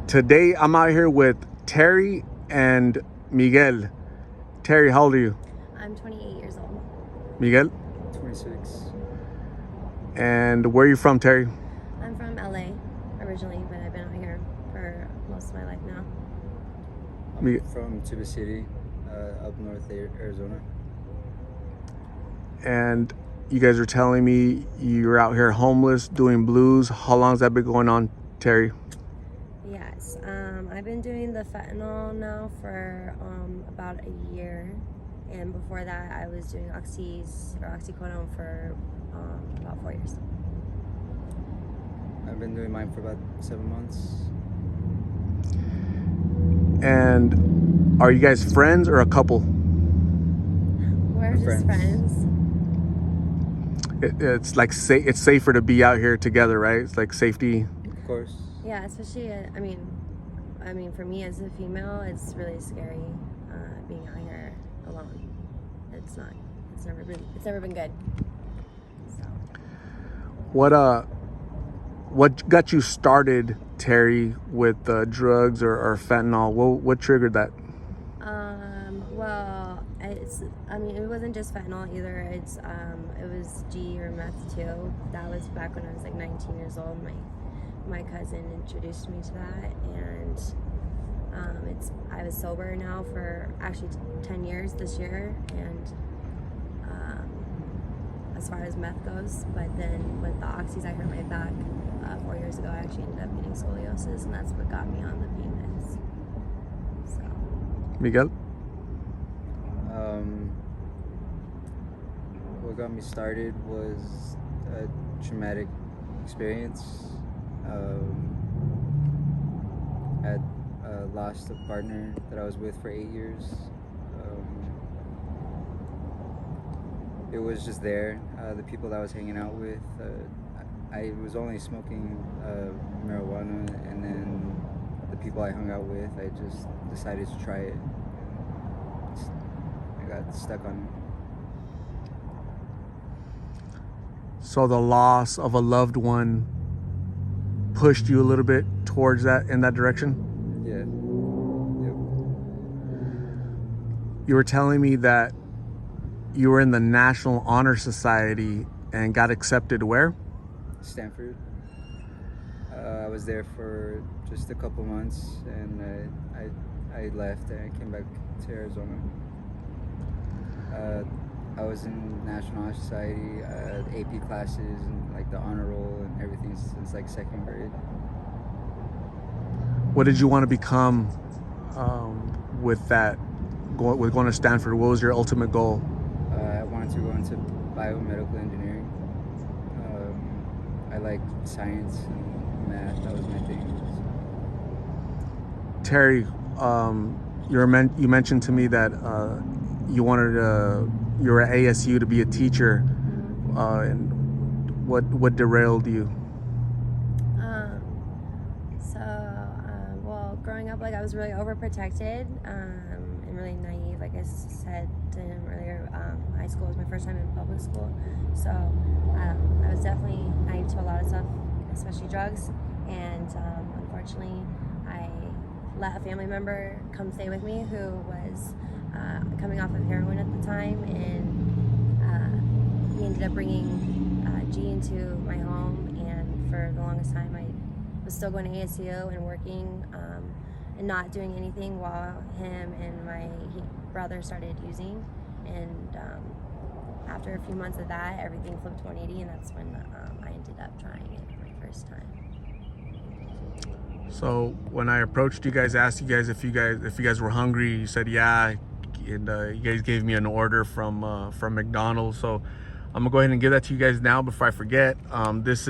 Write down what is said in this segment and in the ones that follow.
Today I'm out here with Terri and Miguel. Terri, how old are you? I'm 28 years old. Miguel? 26. And where are you from, Terri? I'm from LA originally, but I've been out here for most of my life now. I'm from Tuba City, up north Arizona. And you guys are telling me you're out here homeless, doing blues. How long has that been going on, Terri? Yes, I've been doing the fentanyl now for about a year, and before that I was doing oxycodone for about 4 years. I've been doing mine for about 7 months. And are you guys friends or a couple? We're just friends. It's like it's safer to be out here together, right? It's like safety. Of course. Yeah, especially I mean, for me as a female, it's really scary being out here alone. It's never been good. So. What got you started, Terri, with drugs or fentanyl? What triggered that? Well, it wasn't just fentanyl either. It was G or meth too. That was back when I was like 19 years old. My cousin introduced me to that, and I was sober now for actually 10 years this year, and as far as meth goes, but then with the oxys I hurt my back 4 years ago. I actually ended up getting scoliosis, and that's what got me on the pain meds. So. Miguel? What got me started was a traumatic experience. I lost a partner that I was with for 8 years. It was just there. The people that I was hanging out with, I was only smoking marijuana, and then the people I hung out with, I just decided to try it. I got stuck on it. So the loss of a loved one pushed you a little bit towards in that direction? Yeah. Yep. You were telling me that you were in the National Honor Society and got accepted where? Stanford. I was there for just a couple months, and I left and I came back to Arizona. I was in National Honor Society, AP classes, and like the honor roll and everything since like second grade. What did you want to become with that? With going to Stanford, what was your ultimate goal? I wanted to go into biomedical engineering. I liked science and math. That was my thing. Terri, you mentioned to me that you were at ASU to be a teacher. And what derailed you? Well, growing up, like I was really overprotected and really naive. Like I said to him earlier, high school was my first time in public school, so I was definitely naive to a lot of stuff, especially drugs. And unfortunately, I let a family member come stay with me who was coming off of heroin at the time, and he ended up bringing G into my home, and for the longest time I was still going to ASU and working and not doing anything while him and my brother started using. And after a few months of that, everything flipped 180, and that's when I ended up trying it for my first time. So when I approached you guys, asked you guys if you guys were hungry, you said yeah, and you guys gave me an order from McDonald's. So I'm gonna go ahead and give that to you guys now before I forget. This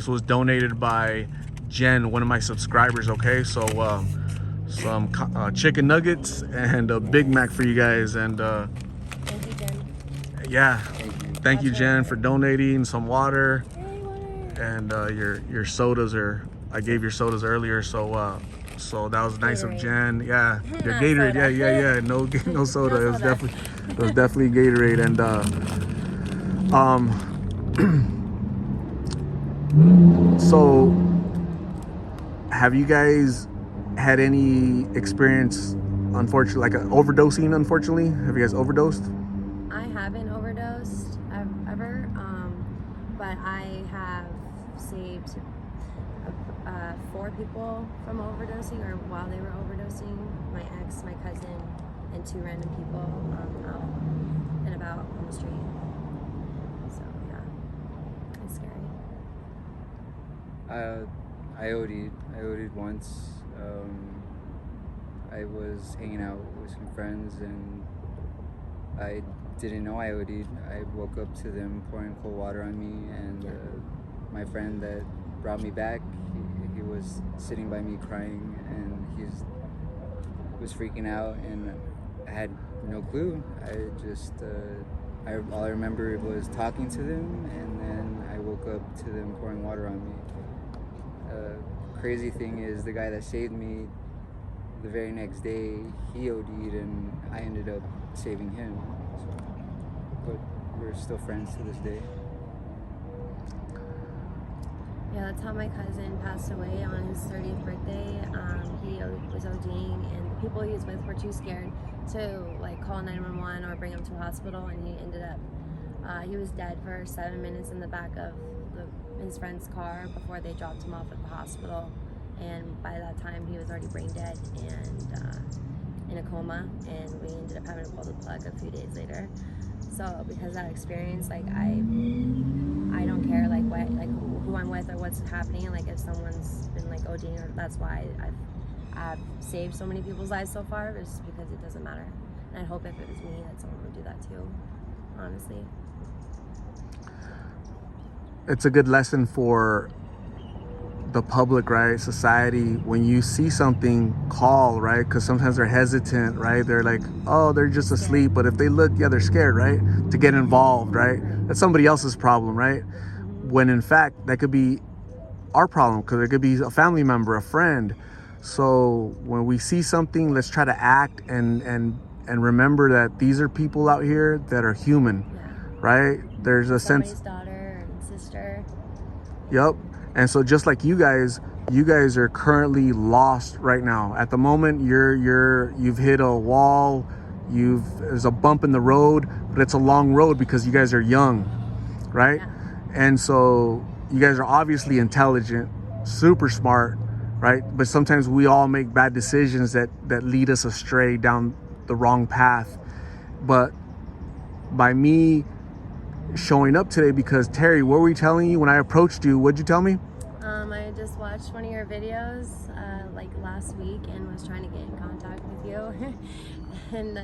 was donated by Jen, one of my subscribers. Okay, so some chicken nuggets and a Big Mac for you guys. And Thank you, Jen. yeah, thank you, Jen, for donating some water. Yay, water. And your sodas are. I gave your sodas earlier, so that was nice of Jen. Yeah, your Gatorade. Yeah. No soda. It was definitely Gatorade. And so have you guys had any experience, unfortunately, like overdosing? Unfortunately, have you guys overdosed? I haven't overdosed ever, but I have saved 4 people from overdosing, or while they were overdosing. My ex, my cousin, and 2 random people out and about on the street. So yeah, it's scary. I OD'd once. I was hanging out with some friends and I didn't know I OD'd. I woke up to them pouring cold water on me, and my friend that brought me back, he was sitting by me crying, and he was freaking out, and I had no clue. I just all I remember was talking to them, and then I woke up to them pouring water on me. Crazy thing is, the guy that saved me, the very next day, he OD'd, and I ended up saving him. So, but we're still friends to this day. Yeah, that's how my cousin passed away on his 30th birthday. He was ODing, and the people he was with were too scared to like call 911 or bring him to a hospital, and he ended up he was dead for 7 minutes in the back of his friend's car before they dropped him off at the hospital. And by that time, he was already brain dead and in a coma, and we ended up having to pull the plug a few days later. So because of that experience, like I don't care like who I'm with or what's happening. Like if someone's been like ODing, or that's why I've saved so many people's lives so far, just because it doesn't matter. And I hope if it was me that someone would do that too, honestly. It's a good lesson for the public, right? Society, when you see something, call, right? Because sometimes they're hesitant, right? They're like, oh, they're just asleep. But if they look, yeah, they're scared, right? To get involved, right? That's somebody else's problem, right? When in fact, that could be our problem, because it could be a family member, a friend. So when we see something, let's try to act and remember that these are people out here that are human, right? There's a Somebody's daughter and sister. Yep. And so just like you guys are currently lost right now. At the moment, you've hit a wall, there's a bump in the road, but it's a long road because you guys are young, right? Yeah. And so you guys are obviously intelligent, super smart, right? But sometimes we all make bad decisions that lead us astray down the wrong path. But by me showing up today, because Terry, what were we telling you when I approached you? What'd you tell me? I just watched one of your videos like last week and was trying to get in contact with you. And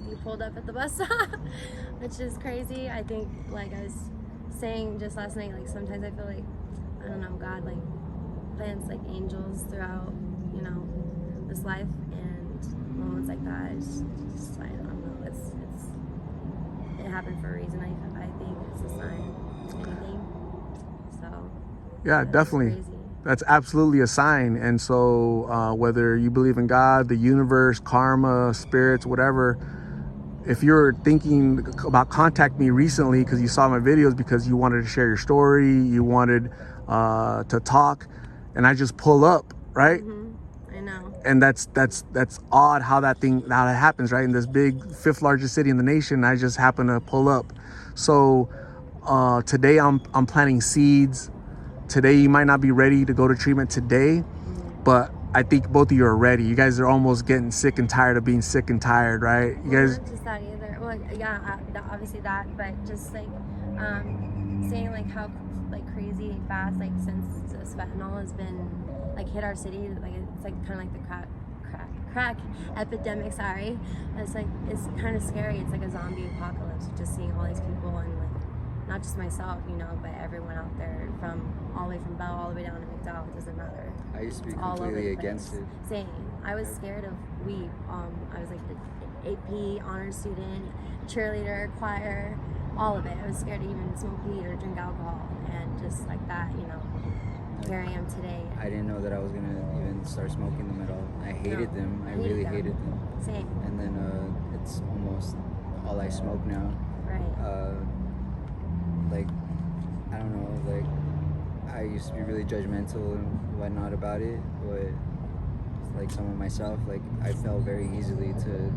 you pulled up at the bus stop, which is crazy. I think, like I was saying just last night, like sometimes I feel like, I don't know, God like plants like angels throughout, you know, this life, and moments like that, it's just I don't know, it happened for a reason. I think it's a sign, anything. So yeah, definitely. crazy. That's absolutely a sign. And so whether you believe in God, the universe, karma, spirits, whatever, if you're thinking about contact me recently because you saw my videos, because you wanted to share your story, you wanted to talk, and I just pull up, right? I know. And that's odd how that happens, right? In this big 5th largest city in the nation, I just happen to pull up. So today I'm planting seeds. Today you might not be ready to go to treatment today, but I think both of you are ready. You guys are almost getting sick and tired of being sick and tired, right? You guys. Not just that either. Well, yeah, obviously that, but just like saying like how like crazy fast, like since this fentanyl has been like hit our city, like it's like kind of like the crack epidemic. Sorry, it's kind of scary. It's like a zombie apocalypse. Just seeing all these people, and like not just myself, you know, but everyone out there, from all the way from Bell all the way down to McDowell. It doesn't matter. I used to be All over completely the place. against it. Same. I was scared of weed. I was like an AP honors student, cheerleader, choir, all of it. I was scared to even smoke weed or drink alcohol, and just like that, you know. Here I am today. I didn't know that I was gonna even start smoking them at all. I hated them. I really hated them. Same. And then it's almost all I smoke now. Right. Like, I don't know, like I used to be really judgmental and whatnot about it, but like some of myself, like I fell very easily to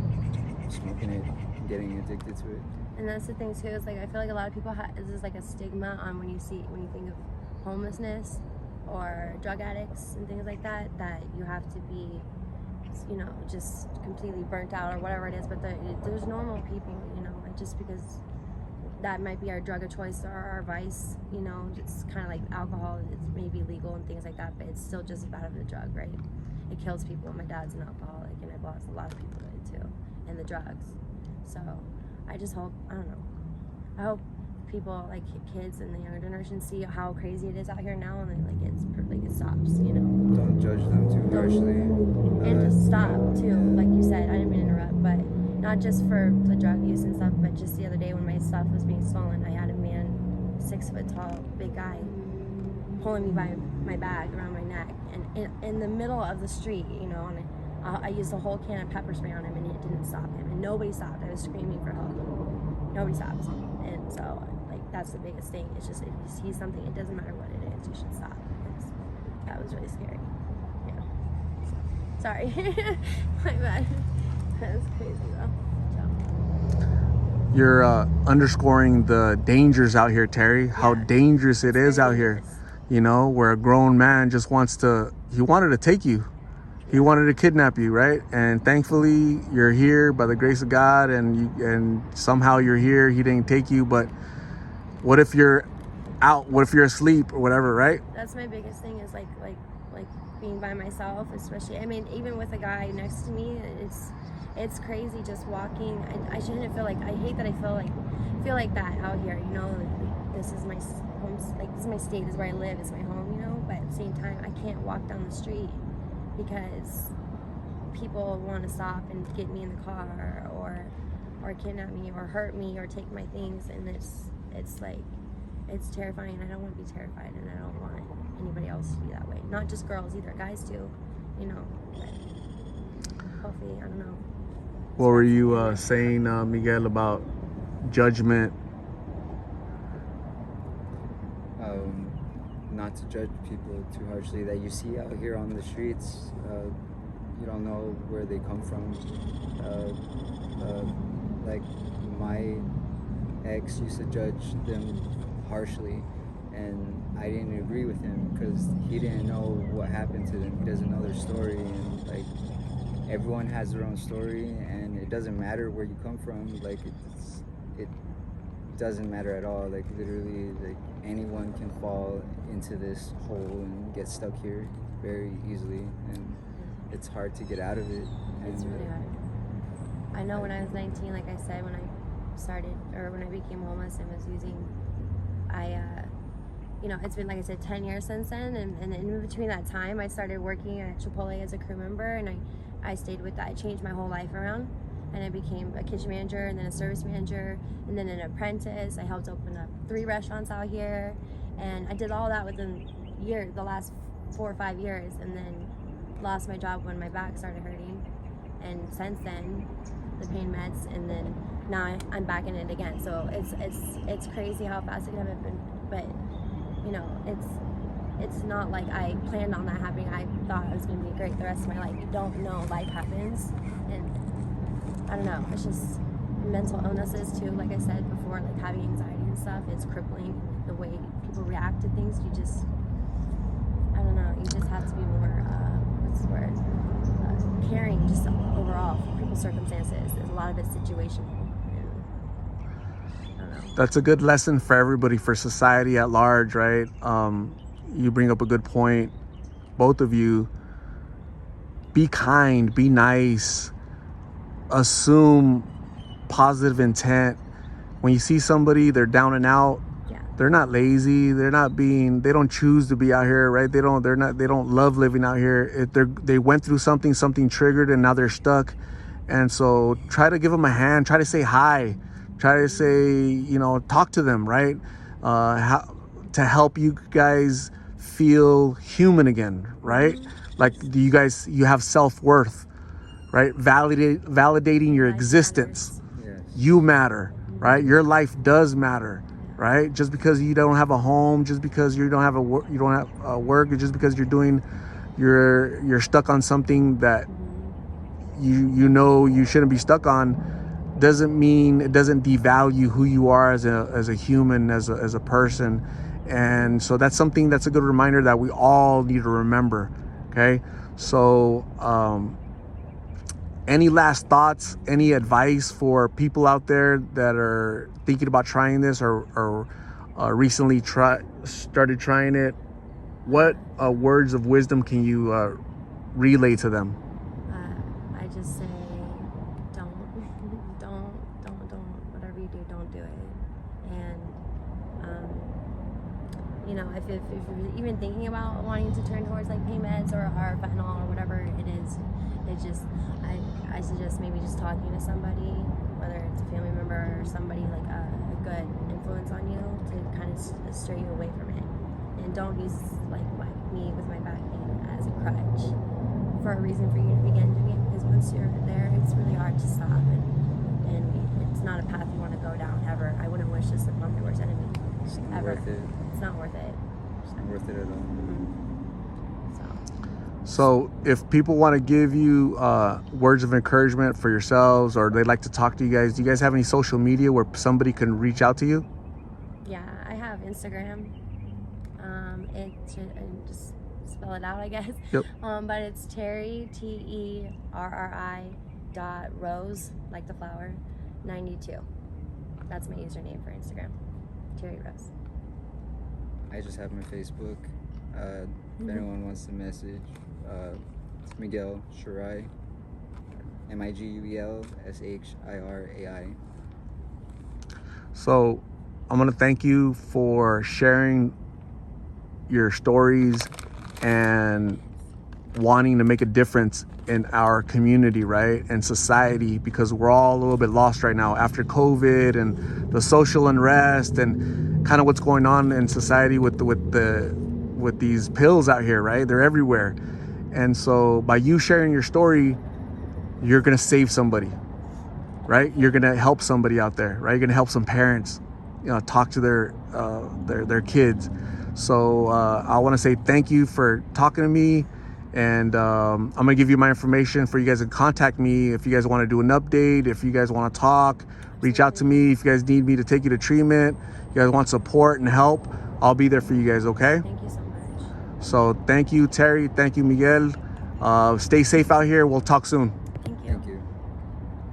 smoking it, getting addicted to it. And that's the thing too, is like I feel like a lot of people there's like a stigma on when you think of homelessness or drug addicts and things like that you have to be, you know, just completely burnt out or whatever it is. But there's normal people, you know, like just because that might be our drug of choice or our vice, you know, it's kind of like alcohol. It's maybe legal and things like that, but it's still just as bad of a drug, right? It kills people. My dad's an alcoholic, and I've lost a lot of people to it too, and the drugs. So I just hope, I don't know, I hope people, like kids and the younger generation, see how crazy it is out here now, and then it stops, you know. Don't judge them too harshly. And just stop too, like you said. I didn't mean to interrupt, but not just for the drug use and stuff, but just the other day when my stuff was being stolen, I had a man, 6 foot tall, big guy, pulling me by my bag around my neck, and in the middle of the street, you know, and I used a whole can of pepper spray on him, and it didn't stop him, and nobody stopped. I was screaming for help. Nobody stopped. And so, like, that's the biggest thing. It's just, if you see something, it doesn't matter what it is, you should stop. That was really scary. Yeah. Sorry. My bad. That was crazy though. So. You're underscoring the dangers out here, Terri. How dangerous it is out here. You know, where a grown man just he wanted to take you. He wanted to kidnap you, right? And thankfully, you're here by the grace of God, and somehow you're here. He didn't take you, but what if you're out? What if you're asleep or whatever, right? That's my biggest thing, is like being by myself, especially. I mean, even with a guy next to me, it's crazy just walking. I shouldn't feel like, I hate that I feel like that out here, you know. This is my home, like this is my state, this is where I live, it's my home, you know. But at the same time, I can't walk down the street because people want to stop and get me in the car or kidnap me or hurt me or take my things, and it's like, it's terrifying. I don't want to be terrified, and I don't want anybody else to be that way. Not just girls either, guys too, you know. But hopefully, I don't know. What were you saying, Miguel, about judgment? Not to judge people too harshly that you see out here on the streets. You don't know where they come from. Like my ex used to judge them harshly, and I didn't agree with him because he didn't know what happened to them. He doesn't know their story, and like everyone has their own story, and it doesn't matter where you come from. Like it doesn't matter at all. Like literally, like anyone can fall into this hole and get stuck here very easily, and it's hard to get out of it. It's really hard. I know when I was 19, like I said, when I started, or when I became homeless and was using, you know, it's been, like I said, 10 years since then, and in between that time, I started working at Chipotle as a crew member, and I stayed with that. I changed my whole life around, and I became a kitchen manager, and then a service manager, and then an apprentice. I helped open up 3 restaurants out here, and I did all that within the last 4 or 5 years, and then lost my job when my back started hurting, and since then, the pain meds, and then now I'm back in it again. So it's crazy how fast it can happen, but you know, it's not like I planned on that happening. I thought it was going to be great the rest of my life. You don't know, life happens, and I don't know, it's just mental illnesses too, like I said before, like having anxiety and stuff, it's crippling. The way people react to things, you just, I don't know, you just have to be more, what's the word, caring just overall for people's circumstances. There's a lot of it's situational. I don't know. That's a good lesson for everybody, for society at large, right? You bring up a good point, both of you. Be kind, be nice, assume positive intent. When you see somebody, they're down and out, they're not lazy, they don't choose to be out here, right? They don't love living out here. They went through something triggered, and now they're stuck. And so try to give them a hand, try to say hi, try to say, you know, talk to them, right? To help you guys feel human again, right? Like you have self-worth, right? Validating your existence. Yes. You matter, right? Your life does matter. right? Just because you don't have a home, just because you don't have work, just because you're stuck on something that you know you shouldn't be stuck on, doesn't mean, it doesn't devalue who you are as a human, as a person. And so that's something that's a good reminder that we all need to remember. Okay, so any last thoughts, any advice for people out there that are thinking about trying this, or recently started trying it? What words of wisdom can you relay to them? I just say, don't, whatever you do, don't do it. And, you know, if you're even thinking about wanting to turn towards like pain meds or fentanyl or whatever it is, I suggest maybe just talking to somebody, whether it's a family member or somebody like a good influence on you, to kind of steer you away from it. And don't use like me with my back pain as a crutch for a reason for you to begin doing it, because once you're there, it's really hard to stop, and it's not a path you want to go down ever. I wouldn't wish this upon my worst enemy. It's not ever. worth it. It's not worth it. It's not worth it at all. So if people want to give you words of encouragement for yourselves, or they'd like to talk to you guys, do you guys have any social media where somebody can reach out to you? Yeah, I have Instagram. It should just spell it out, I guess. Yep. But it's Terri, Terri.Rose, like the flower, 92. That's my username for Instagram, Terri Rose. I just have my Facebook. If anyone wants to message, it's Miguel Shirai, MiguelShirai. So I'm going to thank you for sharing your stories and wanting to make a difference in our community, right, and society, because we're all a little bit lost right now after COVID and the social unrest and kind of what's going on in society with these pills out here, right? They're everywhere. And so by you sharing your story, you're gonna save somebody, right? You're gonna help somebody out there, right? You're gonna help some parents, you know, talk to their kids. So I want to say thank you for talking to me, and I'm gonna give you my information for you guys to contact me if you guys want to do an update, if you guys want to talk, reach out to me. If you guys need me to take you to treatment, you guys want support and help, I'll be there for you guys. Okay? Thank you so much. So thank you, Terri. Thank you, Miguel. Stay safe out here. We'll talk soon.